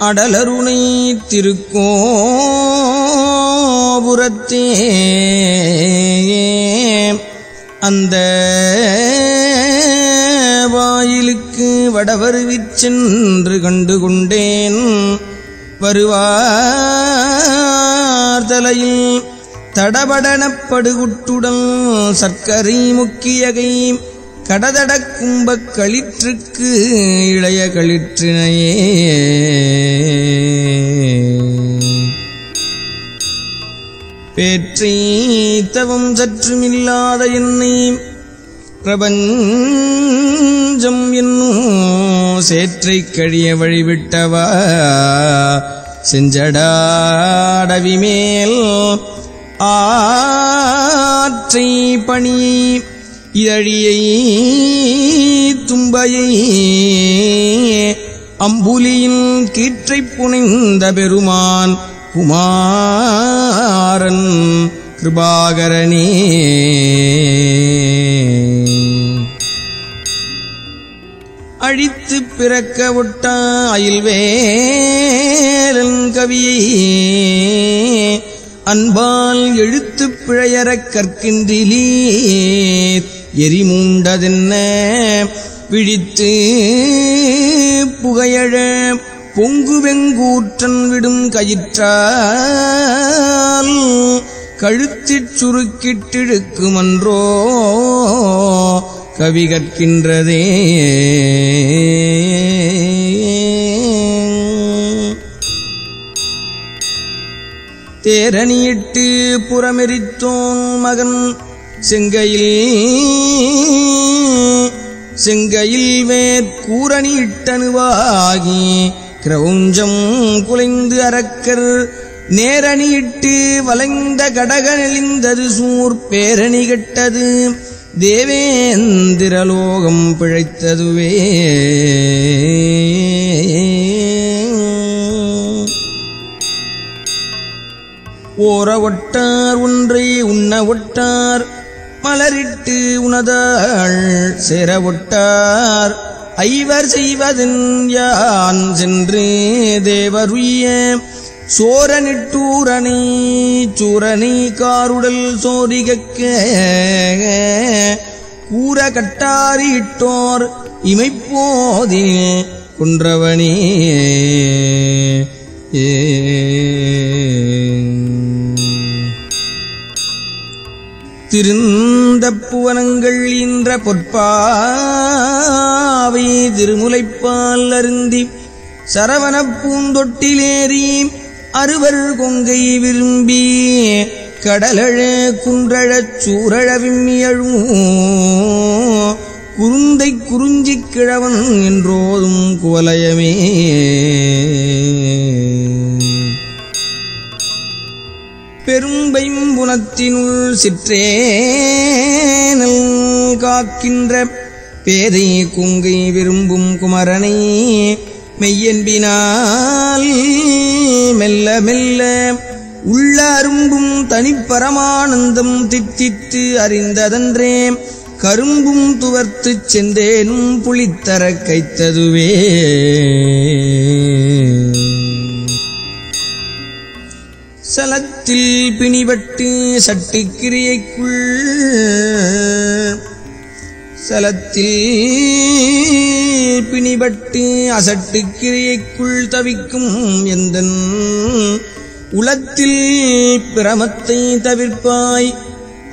அடலருணை திருக்கோபுரத்தே அந்த வாயிலுக்கு வடவருவிச் சென்று கண்டு கொண்டேன். வருவார் தலையில் தடபடனப்படுகுட்டுடன் சர்க்கரை முக்கியகை கடதடக் கும்பக் களிற்றுக்கு இளைய களிற்றினையே. பேற்றை தவம் சற்றுமில்லாத என்னை பிரபஞ்சம் என்னும் சேற்றை கழிய வழிவிட்டவா செஞ்சடாடவி மேல் ஆற்றை பணி இதழியை தும்பையை அம்புலியின் கீற்றைப் புனைந்த பெருமான் குமாரன் கிருபாகரனே. அழித்து பிறக்க ஒட்ட அயில்வேலன் கவியை அன்பால் எழுத்து பிழையறக் கற்கின்றிலீர் எரிமூண்டதென்ன விழித்து புகையழ பொங்கு வெங்கூற்றன் விடும் கயிற்றால் கழுத்திற் சுருக்கிட்டிழுக்குமன்றோ கவி கற்கின்றதே. தேரணியிட்டு புறமெரித்தோன் மகன் செங்கையில் வேற்கூரணியிட்டனுவாகி கிரவுஞ்சம் குலைந்து அரக்கர் நேரணியிட்டு வளைந்த கடக நெளிந்தது சூர் பேரணி கெட்டது தேவேந்திரலோகம் பிழைத்ததுவே. ஓர ஒட்டார் ஒன்றை உண்ண ஒட்டார் மலரிட்டு உணதாள் சேர ஒட்டார் ஐவர் செய்வதன் யான் சென்று தேவருய சோரனிட்டூரனை சூரனை காருடல் சோரிகக்க கூற கட்டாரிட்டோர் இமைப்போதில் குன்றவனே. திருந்த புவனங்கள் ஈன்ற பொற்பாவை திருமுலைப்பால் அருந்தி சரவணப் பூந்தொட்டிலேறி அறுவர் கொங்கை விரும்பி கடலழ குன்றழச் சூரழ விம்மியழும் குருந்தை குறிஞ்சிக் கிழவன் என்றோதும் குவலயமே. பெரும்பைம்புனத்தினுள் சிற்றேனல் காக்கின்ற பேதை குங்கை விரும்பும் குமரனை மெய்யன்பினால் மெல்ல மெல்ல உள்ள அரும்பும் தனிப்பரமானந்தம் தித்தித்து அறிந்ததன்றே கரும்பும் துவர்த்துச் செந்தேனும் புளித்தர கைத்ததுவே. சலத்தில் பிணிபட்டு சட்டிக்கிரியைக்குள் அசட்டுக்கிரியைக்குள் தவிக்கும் எந்தன் உளத்தில் பிரமத்தை தவிர்ப்பாய்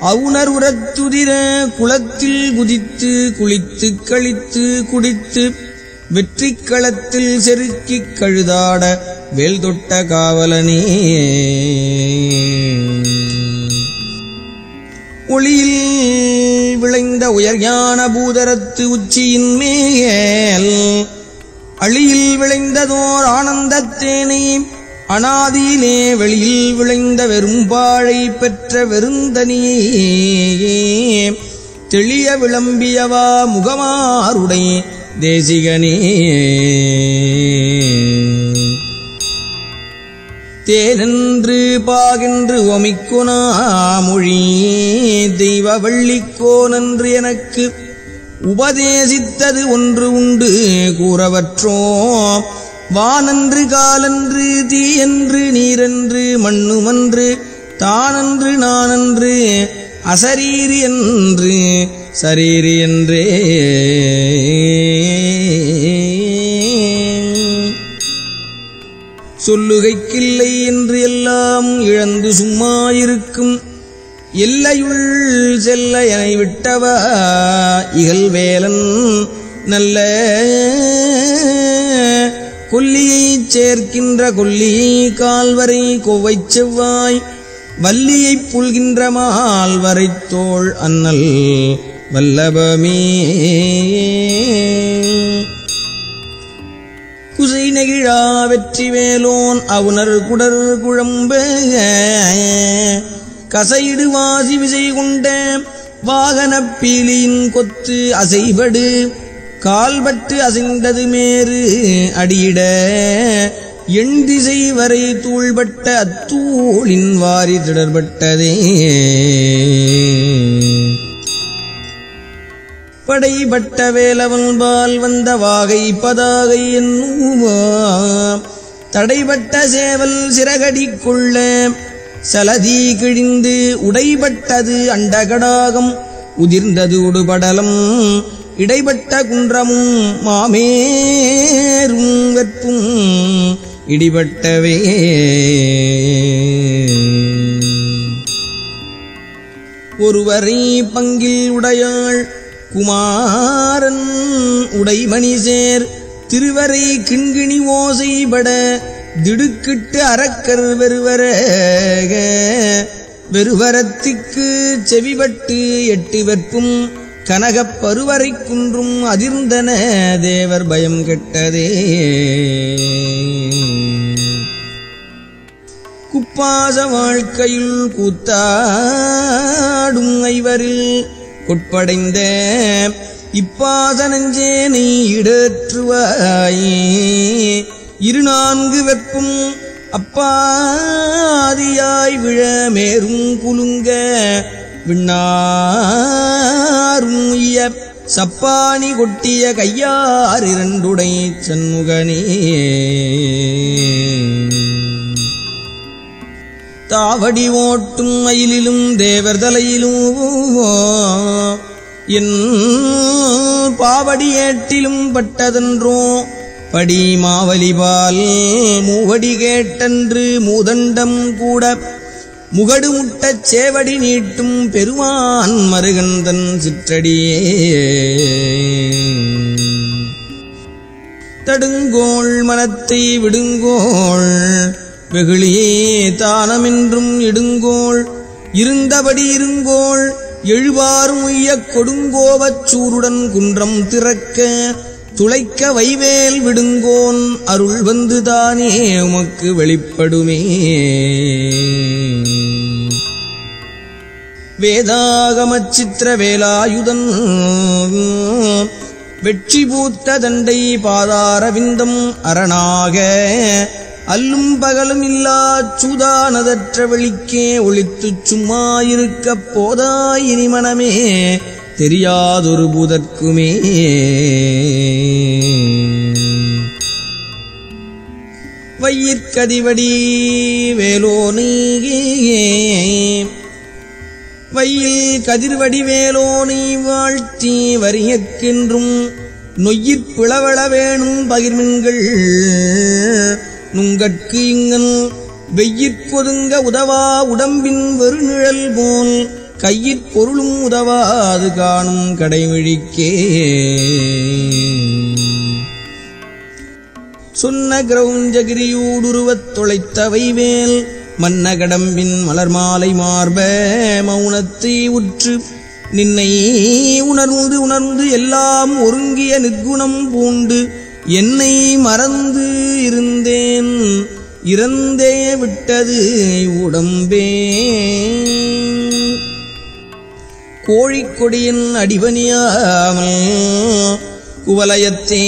அவுணர் உரத்துதிர குளத்தில் குதித்து குளித்து கழித்து குடித்து வெற்றிக் களத்தில் செருக்கிக் கழுதாட வேல் தொட்ட காவலனே. ஒளியில் விளைந்த உயர்ஞான பூதரத்து உச்சியின் மேல் அழியில் விளைந்ததோர் ஆனந்தத்தேனை அனாதியிலே வெளியில் விளைந்த வெறும்பாழை பெற்ற வெறுந்தனியே தெளிய விளம்பியவா முகமாருடை தேசிகனே. தேனென்று பாகென்று ஒமிக்குனா மொழி தெய்வ வள்ளிக்கோனன்று எனக்கு உபதேசித்தது ஒன்று உண்டு கூறவற்றோ வானன்று காலன்று தீயன்று நீரன்று மண்ணுமன்று தானன்று நானன்று அசரீரி என்று சரீரி என்றே சொல்லுகைக்கில்லை என்று எல்லாம் இழந்து சும்மாயிருக்கும் எல்லையுள் செல்ல என விட்டவா இகழ்வேலன் நல்ல கொல்லியைச் சேர்க்கின்ற கொல்லியை கால்வரை கொவ்வைச் செவ்வாய் வல்லியைப் புல்கின்ற மால்வரைத் தோள் அன்னல் வல்லபமே குசை நெகிழா வெற்றி வேலோன் அவுணர் குடர் குழம்ப கசையிடு வாசி விசை கொண்ட வாகனப் பீலியின் கொத்து அசைபடு கால்பட்டு அசைந்தது மேறு அடியிட எண் திசை வரை தூள்பட்ட அத்தூளின் வாரி திடர்பட்டதே படைபட்ட வேலவன்பால் வந்த வாகை பதாகை என்னுவா தடைபட்ட சேவல் சிறகடி கொள்ள சலதி கிழிந்து உடைபட்டது அண்டகடாகம் உதிர்ந்தது உடுபடலம் இடைப்பட்ட குன்றமும் மாமேரும் வெப்பும் இடிபட்டவே ஒருவரை பங்கில் உடையாள் குமாரன் உடைமணி சேர் திருவரை கிண்கிணி ஓசைபட திடுக்கிட்டு அரக்கர் வெறுவரத்திற்கு செவிபட்டு எட்டு வெற்பும் கனகப் பருவரை குன்றும் அதிர்ந்தன தேவர் பயம் கெட்டதே குப்பாச வாழ்க்கையுள் கூத்தாடும் ஐவரில் கொட்படைந்த இப்பாச நெஞ்சேனை இடற்றுவாயே இருநான்கு வெப்பும் அப்பாதியாய் விழ மேரும் குலுங்க விண்ணாரும் சப்பானி கொட்டிய கையார் இரண்டுடை சண்முகனே தாவடி ஓட்டும் மயிலிலும் தேவர் தலையிலும் என் பாவடி ஏட்டிலும் பட்டதன்றோ படி மாவலிபால் மூவடி கேட்டன்று மூதண்டம் கூட முகடு முட்டச் சேவடி நீட்டும் பெருமான் மருகந்தன் சிற்றடியே தடுங்கோள் மனத்தை விடுங்கோள் வெகுளியே தானமென்றும் இடுங்கோள் இருந்தபடி இருங்கோள் எழுவாரும் உய்யக் கொடுங்கோவச் சூருடன் குன்றம் திறக்க துளைக்க வைவேல் விடுங்கோன் அருள் வந்து தானே உமக்கு வெளிப்படுமே வேதாகமச் சித்திர வேலாயுதன் வெற்றி பூத்த தண்டை பாதாரவிந்தம் அரணாக அல்லும் பகலும் இல்லா சூதானதற்ற வெளிக்கே ஒளித்துச் சும்மாயிருக்கப் போதாய் இனி மனமே தெரியாதொரு பூதற்குமே வையிற்கதிவடி வேலோனே வையில் கதிர்வடி வேலோனை வாழ்த்தி வரியக்கென்றும் நொய்யிற் பிளவள வேணும் பகிர்மின்கள் நுங்கட்கு இங்கன் வெய்யிற்கொதுங்க உதவா உடம்பின் வெறுநிழல் போல் கையிற் பொருளும் உதவாது காணும் கடைவிழிக்கே சொன்ன கிரௌஞ்சகிரியூடுருவத் தொலைத்த வைவேல் மன்ன கடம்பின் மலர் மாலை மார்ப மௌனத்தை உற்று நின்னை உணர்ந்து உணர்ந்து எல்லாம் ஒருங்கிய நிற்குணம் பூண்டு என்னை மறந்து இருந்தேன் இறந்தே விட்டது உடம்பே கோழிக்கொடியின் அடிபணியாமல் குவலயத்தே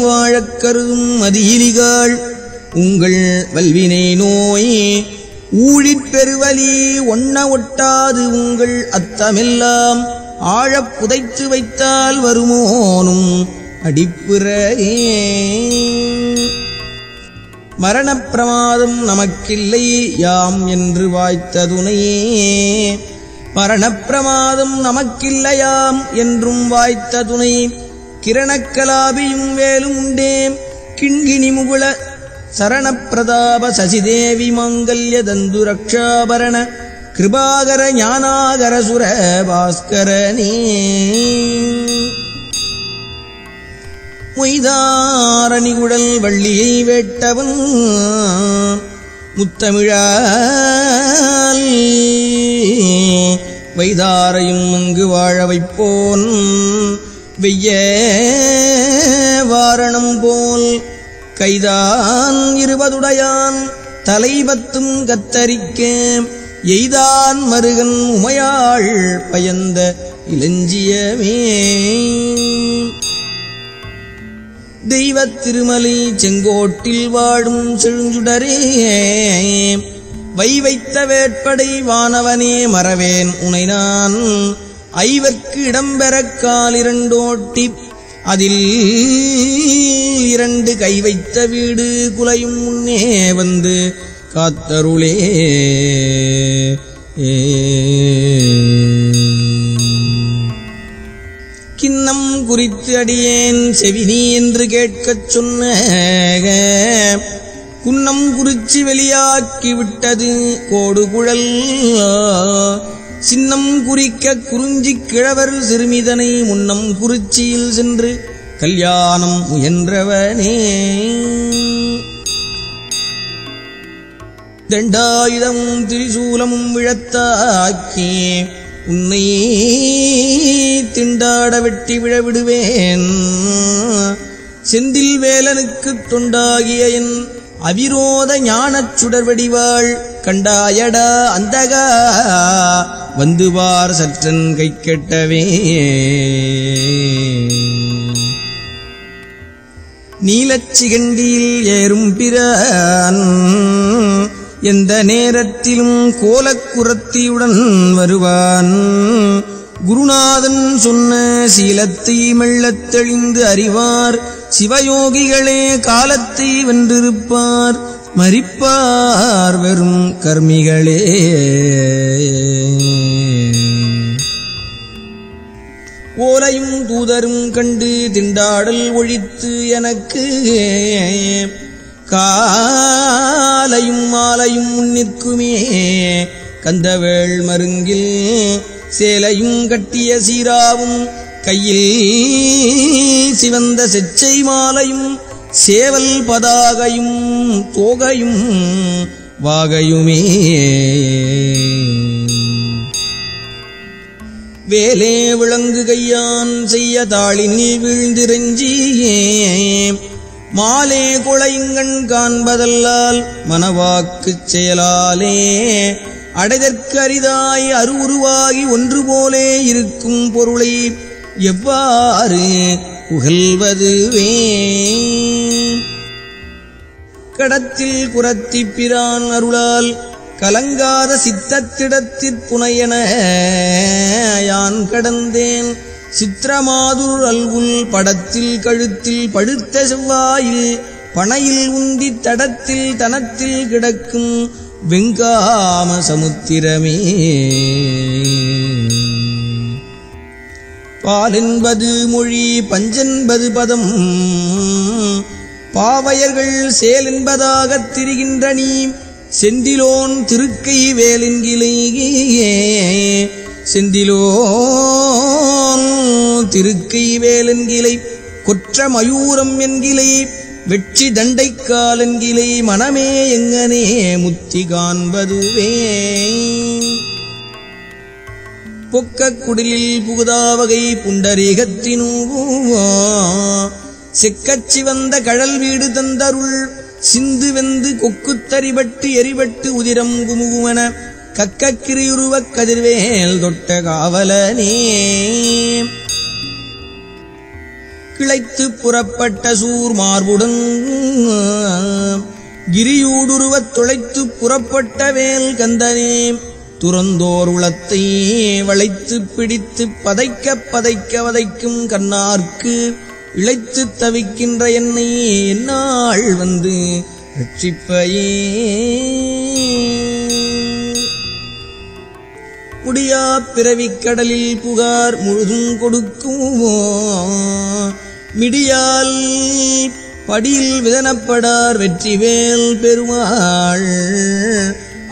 வாழக் கருதும் மதியிலிகாள் உங்கள் வல்வினை நோய் ஊழிற் பெருவலி ஒண்ண ஒட்டாது உங்கள் அத்தமெல்லாம் ஆழப் புதைத்து வைத்தால் வருமோனும் அடிப்புறையே. மரணப்பிரமாதம் நமக்கில்லை யாம் என்று வாய்த்த துணையே. மரணப்பிரமாதம் நமக்கில்லையாம் என்றும் வாய்த்த துணை. கிரணக்கலாபியும் வேலும் உண்டே கிண்கிணி முகுள சரணப்பிரதாப சசிதேவி மாங்கல்ய தந்து ரக்ஷாபரண கிருபாகர ஞானாகர சுர பாஸ்கரனே. மொய்தாரணிகுழல் வள்ளியை வேட்டவன் முத்தமிழால் வைதாரையும் அங்கு வாழ வைப்போன். வெய்ய வாரணம் போல் கைதான் 20 தலைபத்தும் கத்தரிக்க எய்தான் மருகன் உமையாள் பயந்த இளஞ்சியமே. தெய்வத் திருமலை செங்கோட்டில் வாழும் செழுஞ்சுடரே. வைத்த வேட்படை வானவனே மறவேன் உனை நான். ஐவர்க்கு இடம்பெறக் கால் 2 ஓட்டி அதில் 2 கை வைத்த வீடு குலையும் முன்னே வந்து காத்தருளே. கிண்ணம் குறித்து அடியேன் செவினி என்று கேட்கச் சொன்ன குன்னம் குறிச்சி வெளியாக்கி விட்டது கோடுகுழல். சின்னம் குறிக்க குறிஞ்சி கிழவர் சிறுமிதனை முன்னம் குறிச்சியில் சென்று கல்யாணம் முயன்றவனே. தண்டாயுதமும் திரிசூலமும் விழத்தாக்கி உன்னை திண்டாட வெட்டி விழவிடுவேன். செந்தில் வேலனுக்குத் தொண்டாகிய என் அவிரோத ஞானச் சுடர்வடிவாள் கண்டாயடா அந்தகா வந்துவார் சற்றன் கை கெட்டவே. நீலச்சிகண்டியில் ஏறும் பிரான் எந்த நேரத்திலும் கோலக்குரத்தியுடன் வருவான். குருநாதன் சொன்ன சீலத்தை மெல்லத் தெளிந்து அறிவார். சிவயோகிகளே காலத்தை வென்றிருப்பார். மரிப்பார் வெறும் கர்மிகளே. ஓலையும் தூதரும் கண்டு திண்டாடல் ஒழித்து எனக்கு காலையும் மாலையும் முன்னிற்குமே. கந்தவேள் மருங்கில் சேலையும் கட்டிய சீராவும் கையில் சிவந்த செச்சை மாலையும் சேவல் பதாகையும் தோகையும் வாகையுமே. வேலே விளங்கு கையான் செய்ய தாளினில் வீழ்ந்திரஞ்சியே. மாலே கொளைங்கண் காண்பதல்லால் மனவாக்குச் செயலாலே அடைதற்கு அரிதாய் அருவுருவாகி ஒன்று போலே இருக்கும் பொருளை எவ்வாறு புகழ்வதுவே. கடத்தில் குரத்தி பிரான் அருளால் கலங்காத சித்தத்திடத்திற்புனையன யான் கடந்தேன். சித்திரமாதுர் அல்குல் படத்தில் கழுத்தில் படுத்த செவ்வாயில் பனையில் உந்தி தடத்தில் தனத்தில் கிடக்கும் வெங்காம சமுத்திரமே. பாலென்பது மொழி பஞ்சென்பது பதம் பாவையர்கள் சேலென்பதாகத் திரிகின்ற நீ செந்திலோன் திருக்கை வேலென்கிலேயே. செந்திலோன் திருக்கை வேலென்கிலை கொற்ற மயூரம் என்கிலை வெற்றி தண்டைக்கால் என்கிலை மனமே எங்கனே முத்தி காண்பதுவே. பொக்கக் குடிலில் புகுதாவகை புண்டரீகத்தினூவோ செக்கச் சிவந்த கழல் வீடு தந்தருள் சிந்து வெந்து கொக்குத்தறிபட்டு எரிபட்டு உதிரம் குமுகுமன கக்கக்கிரியுருவக் கதிர்வேல் தொட்ட காவலனே. கிளைத்து புறப்பட்ட சூர் மார்புடன் கிரியூடுருவத் துளைத்து புறப்பட்ட வேல் கந்தனே. துறந்தோர் உளத்தை வளைத்து பிடித்து பதைக்க பதைக்க வதைக்கும் கண்ணார்க்கு இழைத்துத் தவிக்கின்ற என்னை எந்நாள் வந்து ரட்சிப்பையே. முடியா பிறவிக் கடலில் புகார் முழுதும் கொடுக்குமோ மிடியால் படியில் விதனப்படார் வெற்றிவேல் பெருமாள்.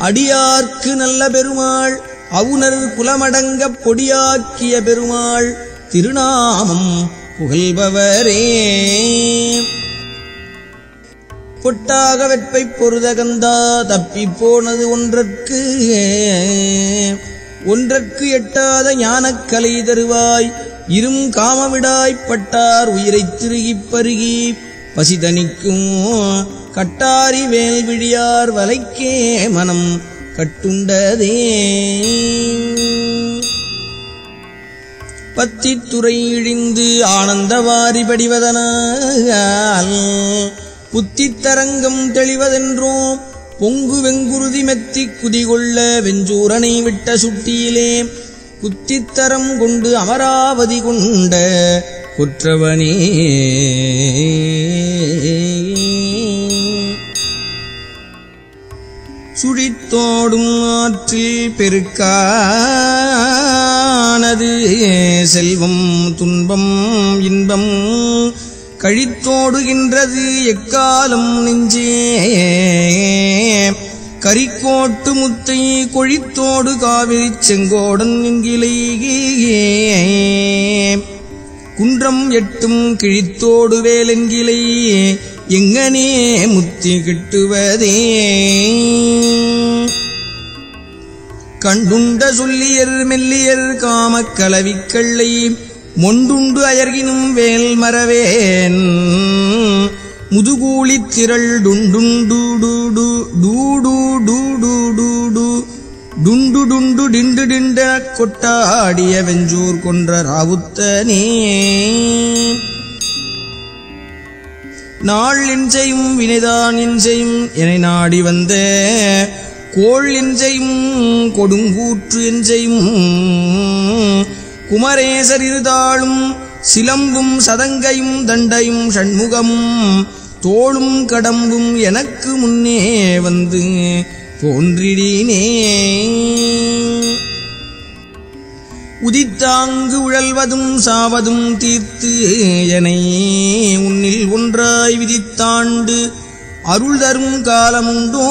அடியார்க்கு நல்ல பெருமாள் அவுணர் குலமடங்கப் பொடியாக்கிய பெருமாள் திருநாமம் புகழ்பவரே. பொட்டாக வெற்பைப் பொருதகந்தா தப்பிப் போனது ஒன்றற்கு எட்டாத ஞானக்கலை தருவாய். இரும் காமவிடாய்ப் பட்டார் உயிரைத் திருகிப் பருகி பசிதனிக்கும் கட்டாரி வேல் விழியார் வலைக்கே மனம் கட்டுண்டதே. பத்தித்துறை இழிந்து ஆனந்தவாரி படிவதனால் புத்தித்தரங்கம் தெளிவதென்றோ பொங்கு வெங்குருதி மெத்திக் குதிகொள்ள வெஞ்சூரனை விட்ட சுட்டியிலே குத்தித்தரம் கொண்டு அமராவதி கொண்ட குற்றவனே. சுழித்தோடும் ஆற்றில் பெருக்கானது செல்வம் துன்பம் இன்பம் கழித்தோடுகின்றது எக்காலம் நெஞ்சே. கரிக்கோட்டு முத்தை கொழித்தோடு காவிரி செங்கோடன் என்கிளையே குன்றம் எட்டும் கிழித்தோடு வேலென்கிளை எங்கனே முத்தி கிட்டுவதே. கண்டுண்ட சொல்லியர் மெல்லியர் காமக் கலவிக்கள்ளை மொண்டுண்டு அயர்கினும் வேல் மறவேன் முதுகூலித் திரள் டுண்டுண்டு டூடு டூடு டூடு டூடு டுண்டு டுண்டு டிண்டு டிண்டெனக் கொட்டாடிய வெஞ்சூர் கொன்ற ராவுத்தனே. நாள் எஞ்சையும் வினைதான் எஞ்சையும் என நாடி வந்த கோள் எஞ்சையும் கொடுங்கூற்று எஞ்சையும் குமரேசர் இருதாளும் சிலம்பும் சதங்கையும் தண்டையும் ஷண்முகமும் தோளும் கடம்பும் எனக்கு முன்னே வந்து தோன்றிடினே. உதித்தாங்கு உழல்வதும் சாவதும் தீர்த்து எனை உன்னில் ஒன்றாய் விதித்தாண்டு அருள் தரும் காலமுண்டோ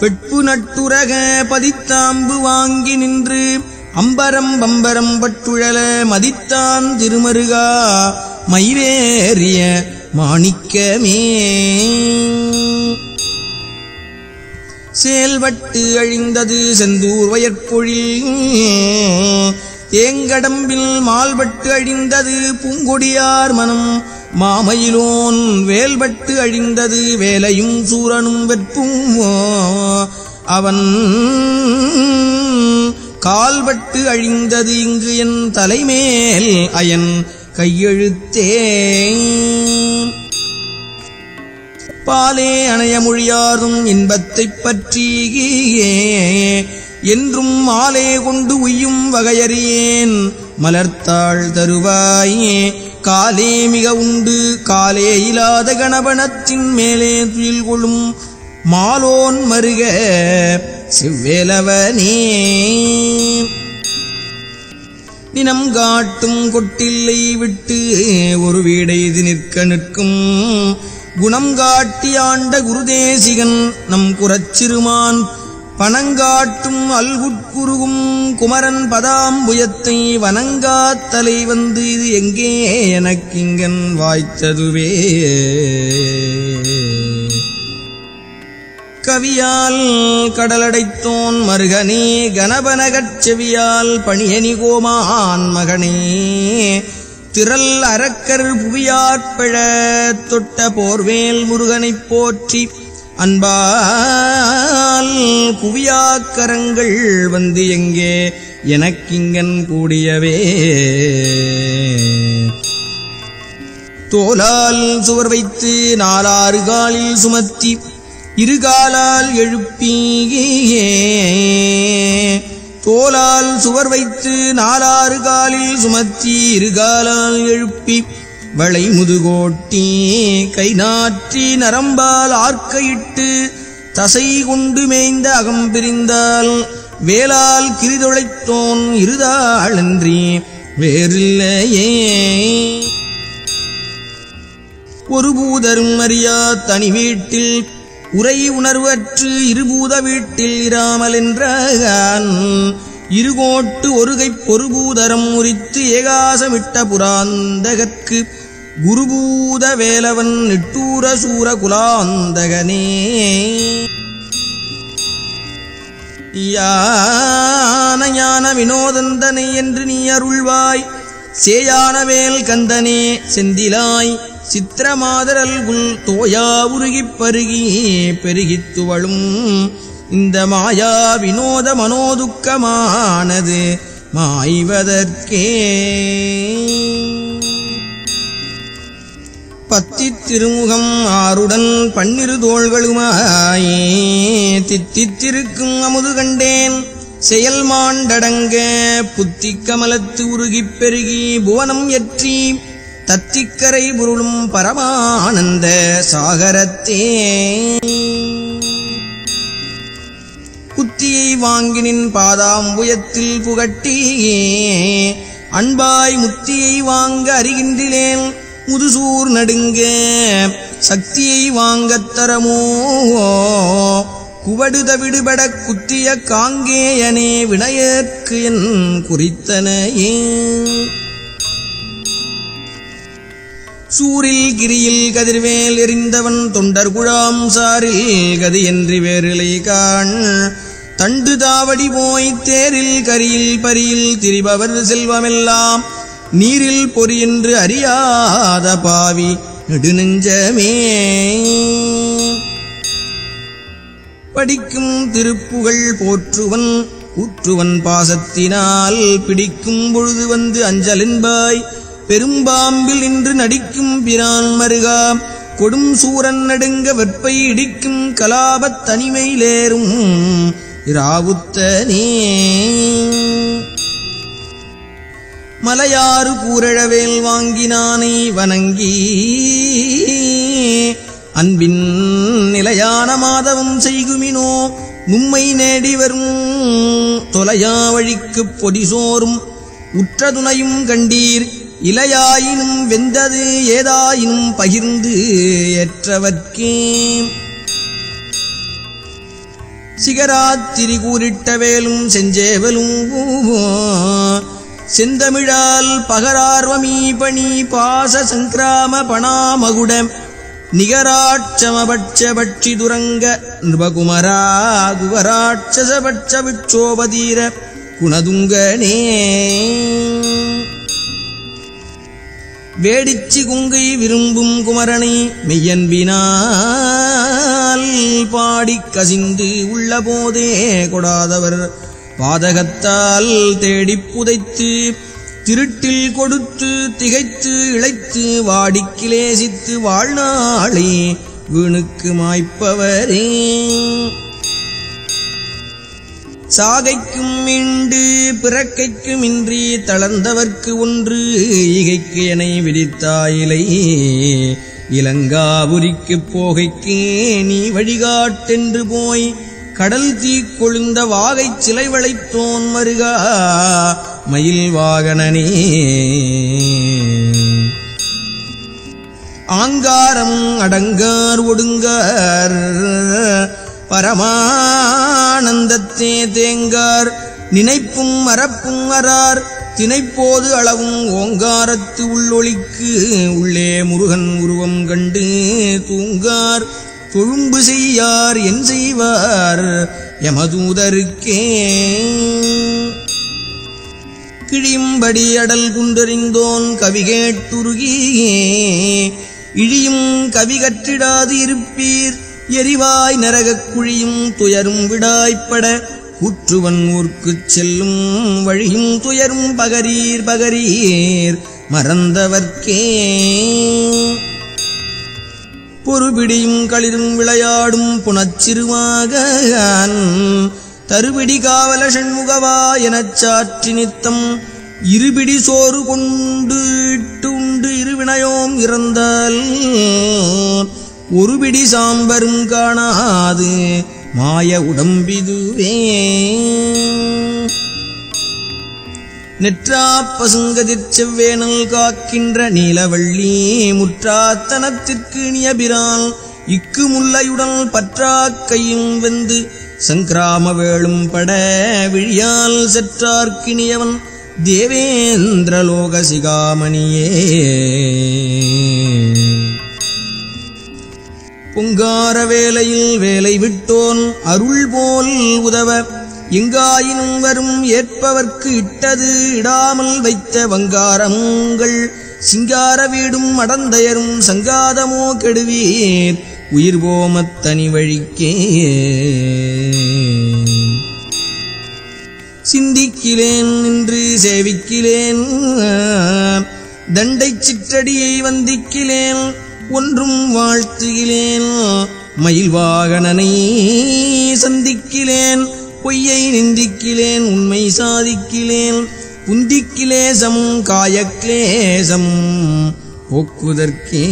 பெட்பு நட்டுரக பதித்தாம்பு வாங்கி நின்று அம்பரம் பம்பரம் பட்டுழல மதித்தான் திருமருகா மயிலேறிய மாணிக்கமே. செயல்பட்டு அழிந்தது செந்தூர் வயற்பொழில் தேங்கடம்பில் மால்பட்டு அழிந்தது பூங்கொடியார் மனம் மாமயிலோன் வேல்பட்டு அழிந்தது வேலையும் சூரனும் வெற்பும் அவன் கால்பட்டு அழிந்தது இங்கு என் தலைமேல் அயன் கையெழுத்தே. பாலே அணைய மொழியாரும் இன்பத்தைப் பற்றியே என்றும் மாலே கொண்டு உய்யும் வகையறியேன் மலர்த்தாள் தருவாயே. காலே மிக உண்டு காலே இல்லாத கணபனத்தின் மேலே துயில் கொள்ளும் மாலோன் மருக செவ்வேலவனே. நினம் காட்டும் கொட்டில்லை விட்டு ஒரு வீடைது நிற்க நிற்கும் குணம் காட்டி ஆண்ட குருதேசிகன் நம் குரச்சிறுமான் பணங்காட்டும் அல்குட்குருகும் குமரன் பதாம்புயத்தை வனங்காத்தலை வந்து இது எங்கே எனக்கிங்கன் வாய்த்ததுவே. கவியால் கடலடைத்தோன் மருகனே கணபனகச் செவியால் பணியனி கோமான் மகனே திரள் அரக்கர் புவியாற்பழ தொட்ட போர்வேல் முருகனைப் போற்றி அன்பால் குவியாக்கரங்கள் வந்து எங்கே எனக்கிங்கன் கூடியவே. தோலால் சுவர் வைத்து நாலாறு காலில் சுமத்தி இருகாலால் எழுப்பியே தோலால் சுவர் வைத்து 4 காலில் சுமத்தி 2 காலால் எழுப்பி வளை முதுகோட்டி கை நாற்றி நரம்பால் ஆர்க்கையிட்டு தசை கொண்டு மேய்ந்த அகம் பிரிந்தால் வேளால் கிரிதொழைத்தோன் இருதாளன்றி வேறில்லையே. ஒரு பூதரும் அறியா தனி வீட்டில் உரை உணர்வற்று இருபூத வீட்டில் இராமல் என்றான். இருகோட்டு ஒருகைப் பொறுபூதரம் உரித்து ஏகாசமிட்ட புராந்தகற்கு குருபூத வேலவன் நிட்டூர சூர குலாந்தகனே. யான ஞான வினோதந்தனை என்று நீ அருள்வாய் சேயானவேல் கந்தனே செந்திலாய் சித்திரமாதரல்குல் தோயா உருகிப் பருகி பெருகித் துவளும் இந்த மாயா வினோத மனோதுக்கமானது மாய்வதற்கே. பத்தித் திருமுகம் 6உடன் 12 தோள்களுமாயே தித்தித்திருக்கும் அமுது கண்டேன் செயல் மாண்டடங்க புத்திக் கமலத்து உருகிப் பெருகி புவனம் எற்றி தத்திக்கரை புருளும் பரமானந்த சாகரத்தே. புத்தியை வாங்கினின் பாதாம்புயத்தில் புகட்டியே அன்பாய் முத்தியை வாங்க அறிகின்றேன் முதுசூர் நடுங்க சக்தியை வாங்கத் தரமோ குவடுத விடுபட குத்திய காங்கேயனே வினயற்கு என் குறித்தனையே. சூரில் கிரியில் கதிர்வேல் எறிந்தவன் தொண்டர் குழாம் சாரில் கதியன்றி வேறிலை காண் தண்டு தாவடி போய் தேரில் கரியில் பரியில் திரிபவர் செல்வமெல்லாம் நீரில் பொறியென்று அறியாத பாவி நெடுநெஞ்சமே. படிக்கும் திருப்புகழ் போற்றுவன் ஊற்றுவன் பாசத்தினால் பிடிக்கும் பொழுது வந்து அஞ்சலின்பாய் பெரும்பாம்பில் நின்று நடிக்கும் பிரான் மருகா கொடும் சூரன் நடுங்க வெற்பை இடிக்கும் கலாபத் தனிமையிலேறும் இராவுத்தனே. மலையாறு கூரழவேல் வாங்கினானை வணங்கி அன்பின் நிலையான மாதவம் செய்குமினோ நும்மை நேடி வரும் தொலையா வழிக்குப் பொடிசோறும் உற்றதுணையும் கண்டீர் இலையாயினும் வெந்தது ஏதாயினும் பகிர்ந்து ஏற்றவர்க்கே. சிகராத்திரி கூறிட்ட வேலும் செஞ்சேவலும் செந்தமிழால் பகரார்வமீ பணி பாச சங்கிராம பணாமகுட நிகராட்சமபட்ச பட்சி துரங்க நிருபகுமரா குவராட்சசபட்ச விட்சோபதீர குணதுங்கனே. வேடிச்சி குங்கை விரும்பும் குமரனை மெய்யன்பினால் பாடிக் கசிந்து உள்ள போதே கொடாதவர் பாதகத்தால் தேடிப் புதைத்து திருட்டில் கொடுத்து திகைத்து இழைத்து வாடிக் கிலேசித்து வாழ்நாளே வீணுக்கு மாய்ப்பவரே. சாகைக்கும் மீண்டு பிறக்கைக்கும் இன்றி தளர்ந்தவர்க்கு ஒன்று ஈகைக்கு என விதித்தாயிலை இலங்காபுரிக்குப் போகைக்கே நீ வழிகாட்டென்று போய் கடல் தீ கொழுந்த வாகைச் சிலை வளைத்தோன் மருகா மயில் வாகனனே. ஆங்காரம் அடங்கார் ஒடுங்கார் பரமானந்தத்தே தேங்கார் நினைப்பும் மறப்பும் அறார் தினைப்போது அளவும் ஓங்காரத்து உள்ளொளிக்கு உள்ளே முருகன் உருவம் கண்டு தூங்கார் தொழும்பு செய்யார் என் செய்வார் யமதூதருக்கே. கிழியும்படி அடல் குன்றறிந்தோன் கவி கேட்டுருகியே இழியும் கவி கற்றிடாது இருப்பீர் எரிவாய் நரகக் குழியும் துயரும் விடாய்ப்பட கூற்றுவன் ஊர்க்குச் செல்லும் வழியும் துயரும் பகரீர் பகரீர் மறந்தவர்க்கே. பொறுபிடியும் களிரும் விளையாடும் புனச்சிறுவாகன் தருபிடி காவல ஷண்முகவா எனச் சாற்றி நித்தம் இருபிடி சோறு கொண்டு இட்டுண்டு இருவினையோம் இறந்தால் ஒருபிடி சாம்பரும் காணாது மாய உடம்பிதுவே. நெற்றா பசுங்கதிர் செவ்வேனல் காக்கின்ற நீலவள்ளி முற்றாத்தனத்திற்கு நியபிரான் இக்கு முல்லையுடன் பற்றாக் கையும் வெந்து சங்கிராம வேளும் பட விழியால் செற்றார்க்கினியவன் தேவேந்திரலோக சிகாமணியே. பொங்கார வேலையில் வேலை விட்டோன் அருள் போல் உதவ எங்காயினும் வரும் ஏற்பவர்க்கு இட்டது இடாமல் வைத்த வங்காரங்கள் சிங்கார வீடும் அடந்தையரும் சங்காதமோ கெடுவீர் உயிர் போமத்தனி வழிக்கே. சிந்திக்கிலேன் நின்று சேவிக்கிலேன் தண்டை சிற்றடியை வந்திக்கிலேன் ஒன்றும் வாழ்த்துகிலேன் மயில் வாகனனை சந்திக்கிலேன் பொய்யை நிந்திக்கிலேன் உண்மை சாதிக்கிலேன் புந்திக்கிலேசம் காயக்லேசம் போக்குதற்கே.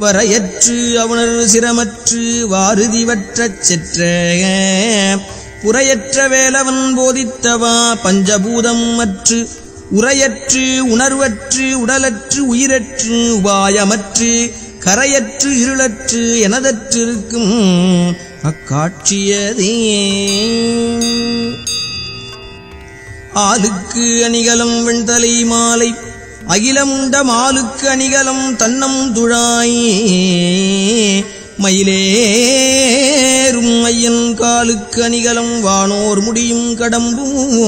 வரையற்று அவுணர் சிரமற்று வாருதிவற்றச் செற்ற புறையற்ற வேலவன் போதித்தவா பஞ்சபூதம் அற்று உரையற்று உணர்வற்று உடலற்று உயிரற்று உபாயமற்று கரையற்று இருளற்று எனதற்றிருக்கும் அக்காட்சியதே. ஆளுக்கு அணிகலம் வெண்தலை மாலை அகிலமுண்ட மாலுக்கு அணிகலம் தன்னம் துழாய் மயிலேறும் ஐயன் காலுக்கு அணிகலம் வானோர் முடியும் கடம்பும்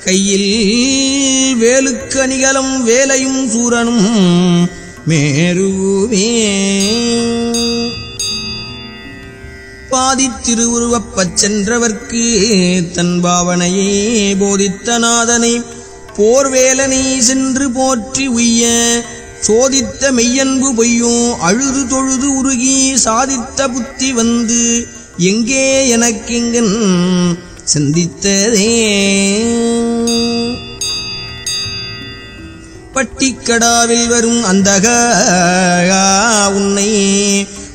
கையில் வேலுக்கு அணிகலம் வேலையும் சூரனும் மேருவே. பாதித்திருவுருவப்பச் சென்றவர்க்கு தன் பாவனையே போதித்த நாதனை போர்வேலனை சென்று போற்றி உய்ய சோதித்த மெய்யன்பு பொய்யோ அழுது தொழுது உருகி சாதித்த புத்தி வந்து எங்கே எனக்கெங்கன் சிந்தித்ததே. பட்டிக்கடாவில் வரும் அந்தக உன்னை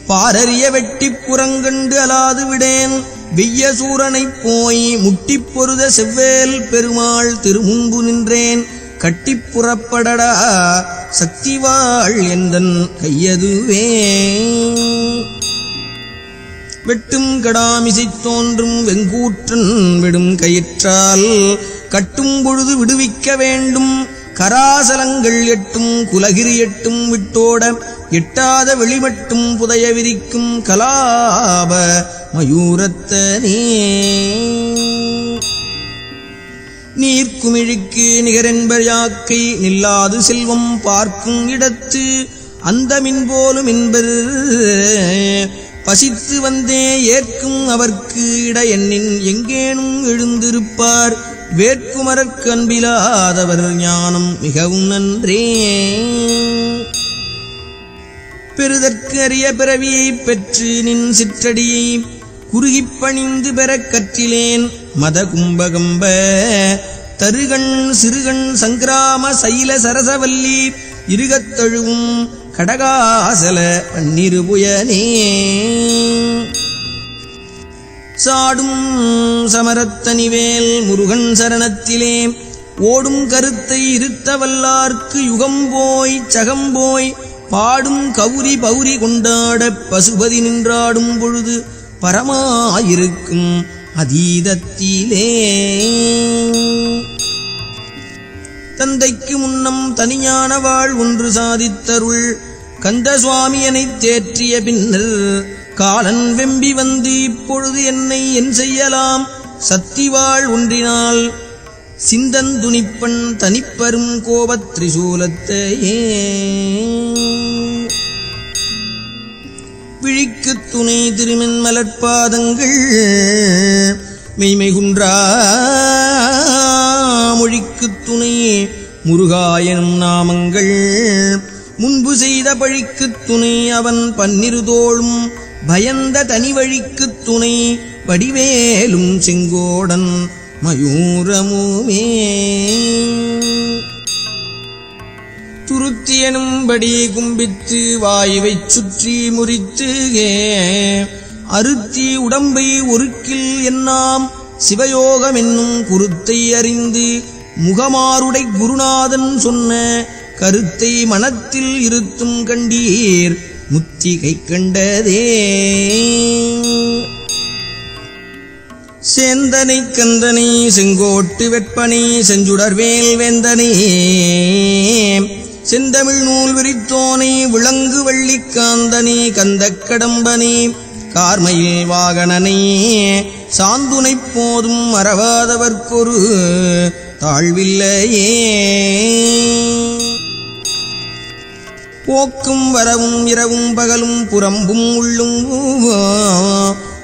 பாரறிய வெட்டிப் புறங்கண்டு அலாது விடேன் வெய்ய சூரனைப் போய் முட்டிப் பொருத செவ்வேல் பெருமாள் திருமுன்பு நின்றேன் கட்டிப் புறப்படடா சக்திவாள் எந்தன் கையதுவே. வெட்டும் கடாமிசை தோன்றும் வெங்கூற்றன் விடும் கயிற்றால் கட்டும் பொழுது விடுவிக்க வேண்டும் கராசலங்கள் எட்டும் குலகிரி எட்டும் விட்டோட எட்டாத வெளிமட்டும் புதைய விரிக்கும் கலாப மயூரத்தனே. நீர்க்குமிழிக்கு நிகரென்பர் யாக்கை நில்லாது செல்வம் பார்க்கும் இடத்து அந்த மின்போலும் என்பர் பசித்து வந்தே ஏற்கும் அவர்க்கு இட எண்ணின் எங்கேனும் எழுந்திருப்பார் வேட்குமரற்கு அன்பிலாதவர் ஞானம் மிகவும் நன்றே. பெறுதற்கு அரிய பிறவியைப் பெற்று நின் சிற்றடியை குறுகிப் பணிந்து பெறக் கற்றிலேன் மத கும்பகம்ப தருகண் சிறுகண் சங்கிராம சைல சரசவல்லி இருகத்தழுவும் கடகாசல பன்னிருபுயனே. சாடும் சமரத்தனிவேல் முருகன் சரணத்திலே ஓடும் கருத்தை இருத்தவல்லார்க்கு யுகம் போய் சகம்போய் பாடும் கௌரி பௌரி கொண்டாட பசுபதி நின்றாடும் பொழுது பரமாயிருக்கும் அதீதத்திலே. தந்தைக்கு முன்னம் தனியான வாழ் ஒன்று சாதித்தருள் கந்த சுவாமியனைத் தேற்றிய பின்னர் காலன் வெம்பி வந்து இப்பொழுது என்னை என் செய்யலாம் சத்திவாள் ஒன்றினால் சிந்தந்துணிப்பன் தனிப்பரும் கோபத் திரிசூலத்தையே. விழிக்குத் துணை திருமென் மலர்பாதங்கள் மெய்மை குன்றா மொழிக்குத் துணை முருகாயனும் நாமங்கள் முன்பு செய்த பழிக்குத் துணை அவன் பன்னிருதோளும் பயந்த தனி வழிக்குத் துணை வடிவேலும் செங்கோடன் மயூரமுமே. துருத்தியனும்படி கும்பித்து வாயுவைச் சுற்றி முறித்து அருத்தி உடம்பை ஒருக்கில் என்னாம் சிவயோகம் என்னும் குருத்தை அறிந்து முகமாருடை குருநாதன் சொன்ன கருத்தை மனத்தில் இருத்தும் கண்டீர் முத்திகை கண்டதே. சேந்தனை கந்தனை செங்கோட்டு வெப்பனை செஞ்சுடர்வேல் வேந்தனே செந்தமிழ் நூல் விரித்தோனை விளங்கு வள்ளிக்காந்தனே கந்தக் கடம்பனே கார்மயில் வாகனனே சாந்துனைப் போதும் மறவாதவர்க்கொரு தாழ்வில்லையே. போக்கும் வரவும் இரவும் பகலும் புறம்பும் உள்ளும்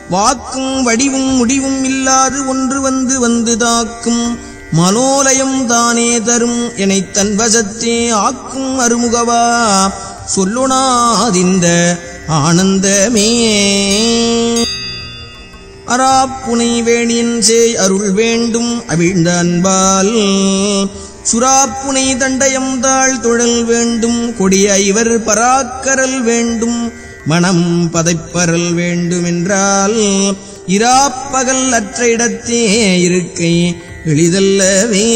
வாக்கும் வடிவும் முடிவும் இல்லாது ஒன்று வந்து வந்து தாக்கும் மலோலயம் தானே தரும் எனைத் தன்வசத்தே ஆக்கும் அருமுகவா சொல்லுனாதிந்த ஆனந்தமே. அராப்புனை வேணியன் சேய் அருள் வேண்டும் அவிழ்ந்த அன்பால் சுராப்புனை தண்டயம் தாழ் தொழல் வேண்டும் கொடிய ஐவர் பராக்கரல் வேண்டும் மனம் பதைப்பரல் வேண்டுமென்றால் இராப்பகல் அற்ற இடத்தே இருக்கை எளிதல்லவே.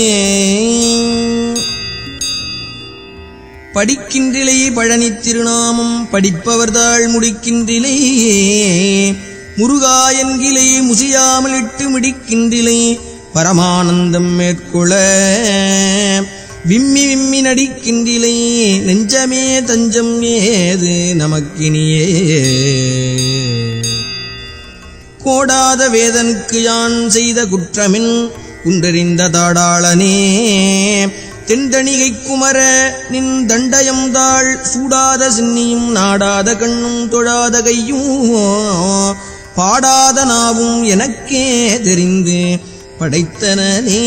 படிக்கின்றிலை பழனி திருநாமம் படிப்பவர்தாள் முடிக்கின்றிலை முருகா என்கிலை முசியாமல் இட்டு மிடிக்கின்றிலை பரமானந்தம் மேற்கொள்ள விம்மி விம்மி நடிக்கின்றிலை நெஞ்சமே தஞ்சம் ஏது நமக்கினியே. கோடாத வேதனுக்கு யான் செய்த குற்றமின் குன்றறிந்த தாடாளனே தெண்டணிகை குமர நின் தண்டயம் தாள் சூடாத சின்னியும் நாடாத கண்ணும் தொழாத கையும் பாடாத நாவும் எனக்கே தெரிந்து படைத்தனே.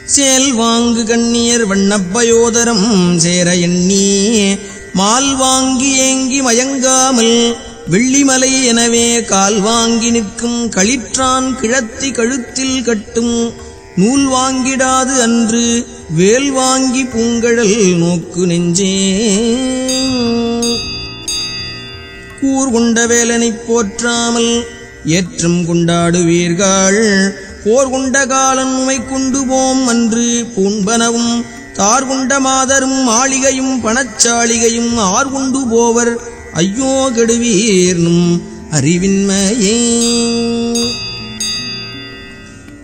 சேல் வாங்கு கண்ணியர் வண்ணப்பயோதரம் சேர எண்ணி மால் வாங்கி ஏங்கி மயங்காமல் வெள்ளிமலை எனவே கால் வாங்கி நிற்கும் களிற்றான் கிழத்தி கழுத்தில் கட்டும் நூல் வாங்கிடாது அன்று வேல் வாங்கி பூங்கழல் நோக்கு நெஞ்சே. கூர்கொண்ட வேலனைப் போற்றாமல் ஏற்றம் கொண்டாடுவீர்கள் போர்கொண்ட காலன் உமை கொண்டு போம் அன்று பூண்பனவும் தார்கொண்ட மாதரும் மாளிகையும் பணச்சாளிகையும் ஆர்கொண்டு போவர் ஐயோ கெடுவீர்னும் அறிவின்மையே.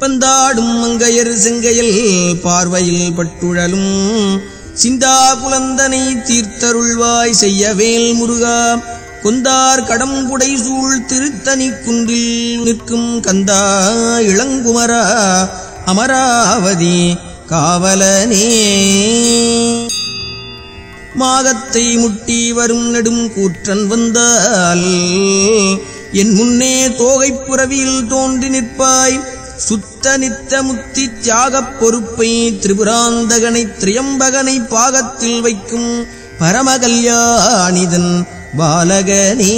பந்தாடும் மங்கையர் செங்கையில் பார்வையில் பட்டுழலும் சிந்தா புலந்தனை தீர்த்தருள்வாய் செய்யவேல் முருகா கொந்தார் கடம்புடை சூழ் திருத்தனி குன்றில் நிற்கும் கந்தா இளங்குமரா அமராவதி காவலனே. மாகத்தை முட்டி வரும் நெடும் கூற்றன் வந்தால் என் முன்னே தோகைப் புறவியில் தோன்றி நிற்பாய் சுத்த நித்த முத்தி தியாகப் பொறுப்பை திரிபுராந்தகனை திரியம்பகனை பாகத்தில் வைக்கும் பரமகல்யாணிதன் பாலகனே.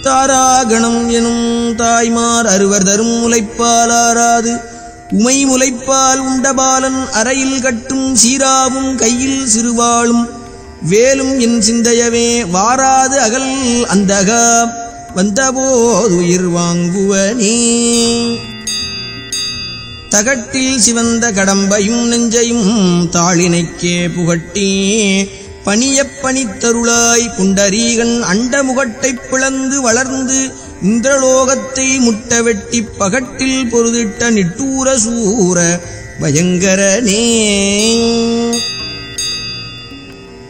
தாராகணம் எனும் தாய்மார் அறுவர் தரும் முலைப்பாலாராது உமை முலைப்பால் உண்டபாலன் அறையில் கட்டும் சீராவும் கையில் சிறுவாளும் வேலும் என் சிந்தையவே வாராது அகல் அந்தகா வந்தபோது உயிர் வாங்குவனே. தகட்டில் சிவந்த கடம்பையும் நெஞ்சையும் தாளினைக்கே புகட்டி பணியப் பணித்தருளாய் புண்டரீகன் அண்ட முகட்டைப் பிளந்து வளர்ந்து இந்திரலோகத்தை முட்ட வெட்டி பகட்டில் பொருதிட்ட நிட்டூர சூர பயங்கரனே.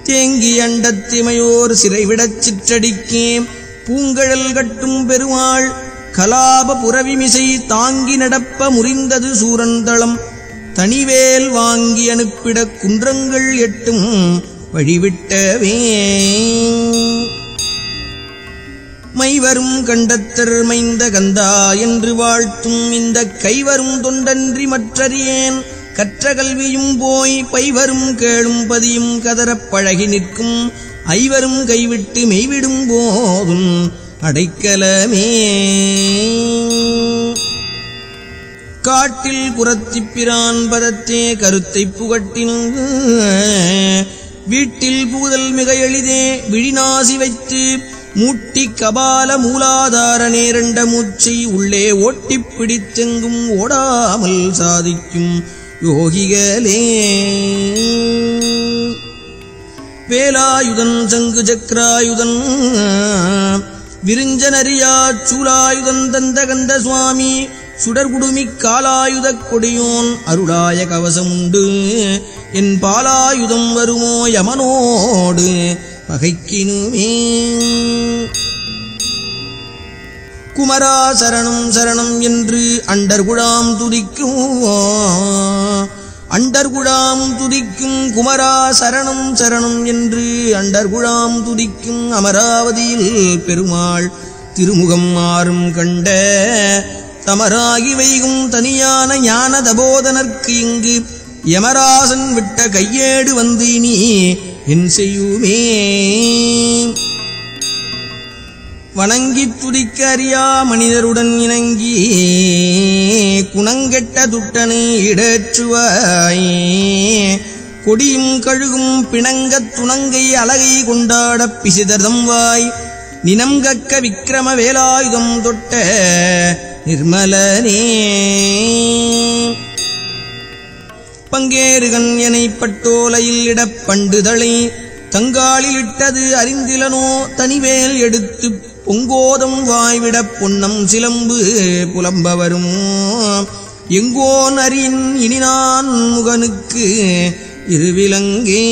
தேங்கி அண்டத்திமையோர் சிறைவிடச் சிற்றடிக்கே பூங்கழல் கட்டும் பெருமாள் கலாப புரவிமிசை தாங்கி நடப்ப முறிந்தது சூரந்தளம் தனிவேல் வாங்கி அனுப்பிட குன்றங்கள் எட்டும் வழிவிட்டவே. மைவரும் கண்டத்தர் மைந்த கந்தா என்று வாழ்த்தும் இந்த கைவரும் தொண்டன்றி மற்றறியேன் கற்ற கல்வியும் போய் பைவரும் கேளும் பதியும் கதறப் பழகி நிற்கும் ஐவரும் கைவிட்டு மெய்விடும் போதும் அடைக்கலமே. காட்டில் குரத்திப்பிரான் பதத்தே கருத்தை புகட்டின் வீட்டில் பூதல் மிக எளிதே விழிநாசி வைத்து மூட்டி கபால மூலாதார நேரண்ட மூச்சை உள்ளே ஓட்டிப் பிடித்தெங்கும் ஓடாமல் சாதிக்கும் யோகிகளே. வேலாயுதன் சங்கு சக்கராயுதன் விருஞ்சனரியா சூலாயுதன் தந்த கந்த சுவாமி சுடர்குடுமி காலாயுதக் கொடியோன் அருளாய கவசமுண்டு என் பாலாயுதம் வருமோ யமனோடு பகைக்கினுமே. குமரா சரணம் சரணம் என்று அண்டர்குழாம் துதிக்கும் குமரா சரணம் சரணம் என்று அண்டர்குழாம் துதிக்கும் அமராவதியில் பெருமாள் திருமுகம் மாறும் கண்ட தமராகி வைகும் தனியான ஞான தபோதனர்க்கு இங்கு யமராசன் விட்ட கையேடு வந்து இனி என் செய்யுமே. வணங்கித் துதிக்க அறியா மனிதருடன் இணங்கி குணங்கெட்ட துட்டனை இடேற்றுவாய் கொடியும் கழுகும் பிணங்கத் துணங்கை அழகை கொண்டாடப் பிசிதர்தம் வாய் நினம்கக்க விக்கிரம வேலாயுதம் தொட்ட நிர்மலனே. பங்கேறுகன் எனைப் பட்டோலையில் இடப் பண்டுதளை தங்காளில் இட்டது அறிந்திலனோ தனிவேல் எடுத்து பொங்கோதம் வாய்விடப் பொன்னம் சிலம்பு புலம்ப வரும் எங்கோன் அறியின் இனி நான் முகனுக்கு இருவிலங்கே.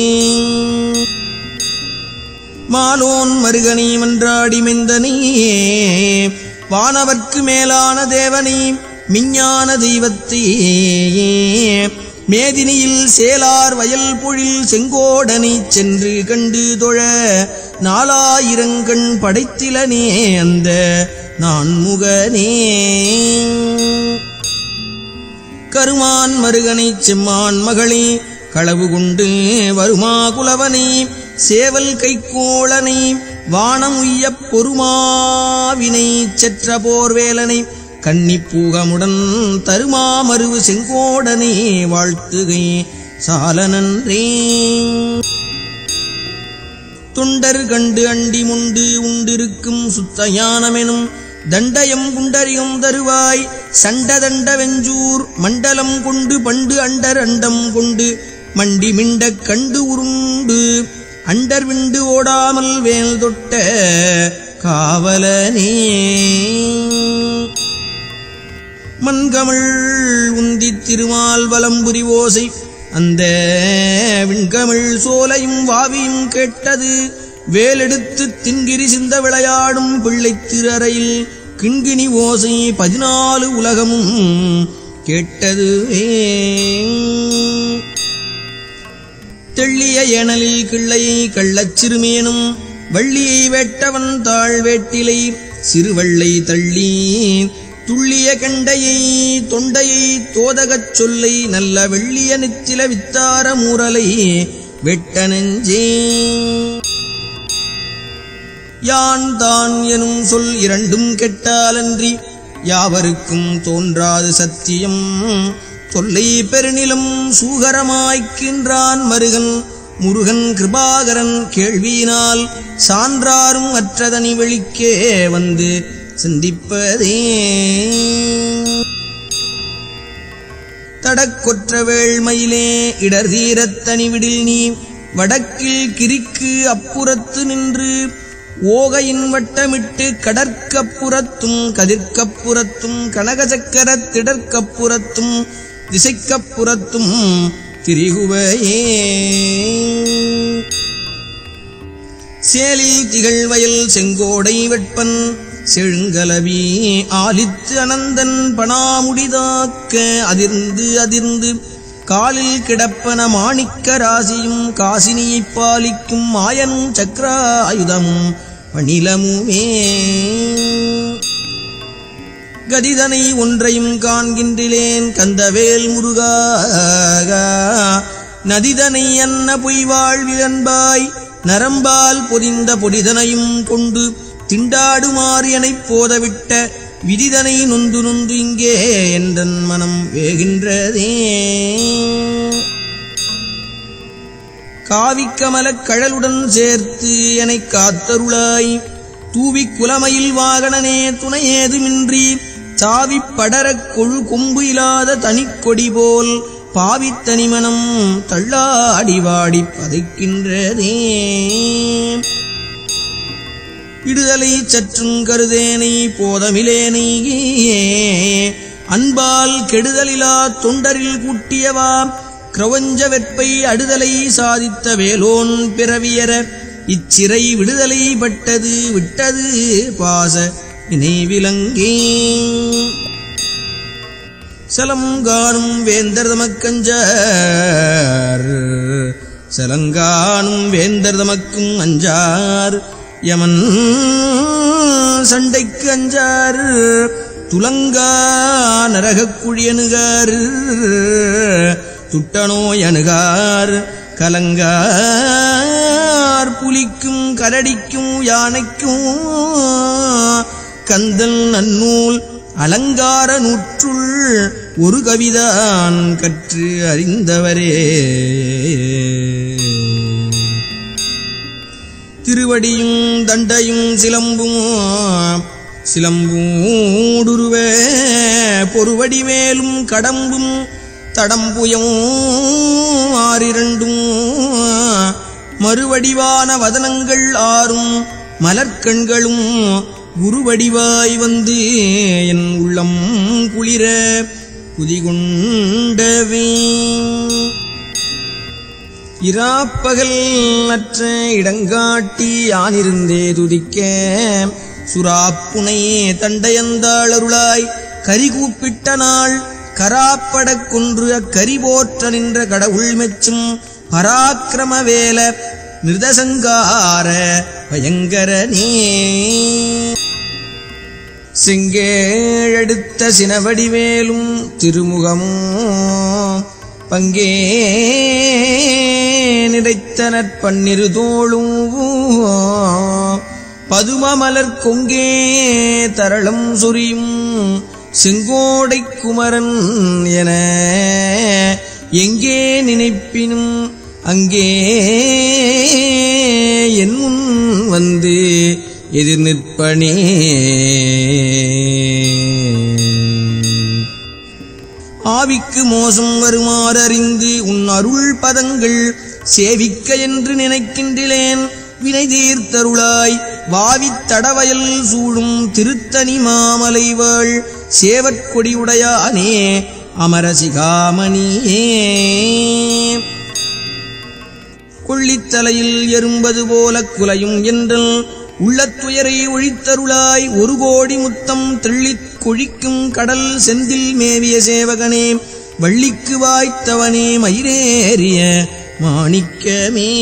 மாலோன் மருகனை மன்றாடி மெந்தனே வானவர்க்கு மேலான தேவனை மிஞ்ஞான தெய்வத்தை மேதினியில் சேலார் வயல் பொழில் செங்கோடனை சென்று கண்டு தொழ நாலாயிரங்கண் படைத்திலனே அந்த நான் முகனே. கருமான் மருகனை செம்மான் மகளே களவு கொண்டு வருமா குலவனை சேவல் கைக்கோளனை வானம் உய்யப் பொறுமாவினை செற்ற போர்வேலனை கன்னிப்பூகமுடன் தருமா மருவு செங்கோடனே வாழ்த்துகை சால நன்றே. தொண்டர் கண்டு அண்டி முண்டு உண்டிருக்கும் சுத்த ஞானமெனும் தண்டயம் குண்டரியம் தருவாய் சண்ட தண்ட வெஞ்சூர் மண்டலம் கொண்டு பண்டு அண்டர் அண்டம் கொண்டு மண்டி மிண்டக் கண்டு உருண்டு அண்டர் விண்டு ஓடாமல் வேல் தொட்ட காவலனே. மண்கமிழ் உந்தித் திருமால் வலம்புரி ஓசை அந்த விண்கமிழ் சோலையும் வாவியும் கேட்டது வேலெடுத்து தின்கிரி சிந்த விளையாடும் பிள்ளைத் திரறையில் கிண்கிணி ஓசை 14 உலகமும் கேட்டது. தெள்ளிய ஏனலில் கிள்ளையை கள்ளச் சிறுமேனும் வள்ளியை வேட்டவன் தாழ் வேட்டிலை சிறுவள்ளை தள்ளி துள்ளிய கண்டையை தொண்டையை தோதகச் சொல்லை நல்ல வெள்ளிய நித்தில வித்தார மூரலை வெட்ட நெஞ்சே. யான் தான் எனும் சொல் இரண்டும் கெட்டாலன்றி யாவருக்கும் தோன்றாது சத்தியம் சொல்லை பெருநிலம் சூகரமாய்க்கின்றான் மருகன் முருகன் கிருபாகரன் கேள்வியினால் சான்றாரும் அற்றதனி வெளிக்கே வந்து சிந்திப்பதே. தடக்கொற்ற வேள்மயிலே இடர்தீரத்தனிவிடில் நீ வடக்கில் கிரிக்கு அப்புறத்து நின்று ஓகையின் வட்டமிட்டு கடற்கப்புறத்தும் கதிர்க்கப்புறத்தும் கனகசக்கரத் திடற்கப்புறத்தும் திசைக்கப்புறத்தும் திரிகுவையே. சேலில் திகழ்வயல் செங்கோடை வெட்பன் செழுங்கலவி ஆலித்து அனந்தன் பணாமுடிதாக்க அதிர்ந்து அதிர்ந்து காலில் கிடப்பன மாணிக்க ராசியும் காசினியைப் பாலிக்கும் மாயனும் சக்கராயுதமும் பணிலமுமே. கதிதனை ஒன்றையும் காண்கின்றிலேன் கந்தவேல் முருகா. நதிதனை அன்ன பொய்வாழ்விலன்பாய் நரம்பால் பொதிந்த பொடிதனையும் கொண்டு திண்டாடுமாறு எனப் போதவிட்ட விதிதனை நொந்து நொந்து இங்கே என்றன் மனம் வேகின்றதே. காவிக்கமலக் கழலுடன் சேர்த்து எனக் காத்தருளாய் தூவிக் குலமயில் வாகனனே துணையேதுமின்றி சாவிப் படரக் கொழு கொம்பு இல்லாத தனிக்கொடி போல் பாவித்தனிமனம் தள்ளாடி வாடி பதைக்கின்றதே. இடுதலை சற்றும் கருதேனை போதமிலேனை அன்பால் கெடுதலிலா தொண்டரில் கூட்டியவா கிரவஞ்ச வெற்பை அடுதலை சாதித்த வேலோன் பிறவியர இச்சிறை விடுதலை பட்டது விட்டது பாச நினைவிலங்கே. சலங்கானும் வேந்தர் தமக்கஞ்சார் சலங்கானும் வேந்தர் தமக்கும் அஞ்சார் யமன் சண்டைக்கு அஞ்சார் துலங்கா நரகக் குழியணுகார் துட்டனோய் அணுகார் கலங்கார் புலிக்கும் கரடிக்கும் யானைக்கும் கந்தன் நன்னூல் அலங்கார நூற்றுள் ஒரு கவிதான் கற்று அறிந்தவரே. திருவடியும் தண்டையும் சிலம்பும் சிலம்பூடுருவ பொறுவடி மேலும் கடம்பும் தடம்புயம் ஆறிரண்டும் மறுவடிவான வதனங்கள் ஆறும் மலர்கண்களும் குருவடிவாய் வந்து என் உள்ளம் குளிர குதிகொண்டவே. இராப்பகல் அற்ற இடங்காட்டி யானிருந்தே துதிக்க சுராப்புனை தண்டையந்தாளருளாய் கரிகூப்பிட்ட நாள் கராப்படக் கொன்று அக்கரி போற்ற நின்ற கடவுள் மெச்சும் பராக்கிரமவேல நிர்தசங்கார பயங்கரனே. செங்கேழெடுத்த சினவடிவேலும் திருமுகமும் பங்கே நிறைத்த நற்பன்னிரு தோளும் பதுமமலர் கொங்கே தரளம் சொரியும் செங்கோடை குமரன் என எங்கே நினைப்பினும் அங்கே என் முன் வந்து எதிர் நிற்பனே. ஆவிக்கு மோசம் வருமாறறிந்து உன் அருள் பதங்கள் சேவிக்க என்று நினைக்கின்றேன் வினை தீர்த்தருளாய் வாவித் தடவயல் சூழும் திருத்தணி மாமலைவாள் சேவற்கொடியுடையானே அமரசிகாமணியே. கொள்ளித்தலையில் எறும்பது போல குலையும் என்றல் உள்ளத்துயரை ஒழித்தருளாய் ஒரு கோடி முத்தம் தெள்ளித் கொழிக்கும் கடல் செந்தில் மேவிய சேவகனே வள்ளிக்கு வாய்த்தவனே மயிரேறிய மாணிக்கமே.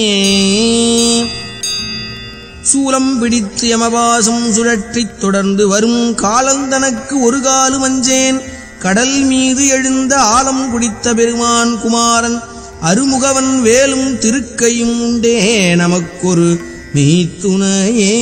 சூலம் பிடித்து யமபாசம் சுழற்றித் தொடர்ந்து வரும் காலந்தனக்கு ஒரு காலு மஞ்சேன் கடல் மீது எழுந்த ஆலம் குடித்த பெருமான் குமாரன் அருமுகவன் வேலும் திருக்கையும் உண்டே நமக்கொரு மெய்த்துணையே.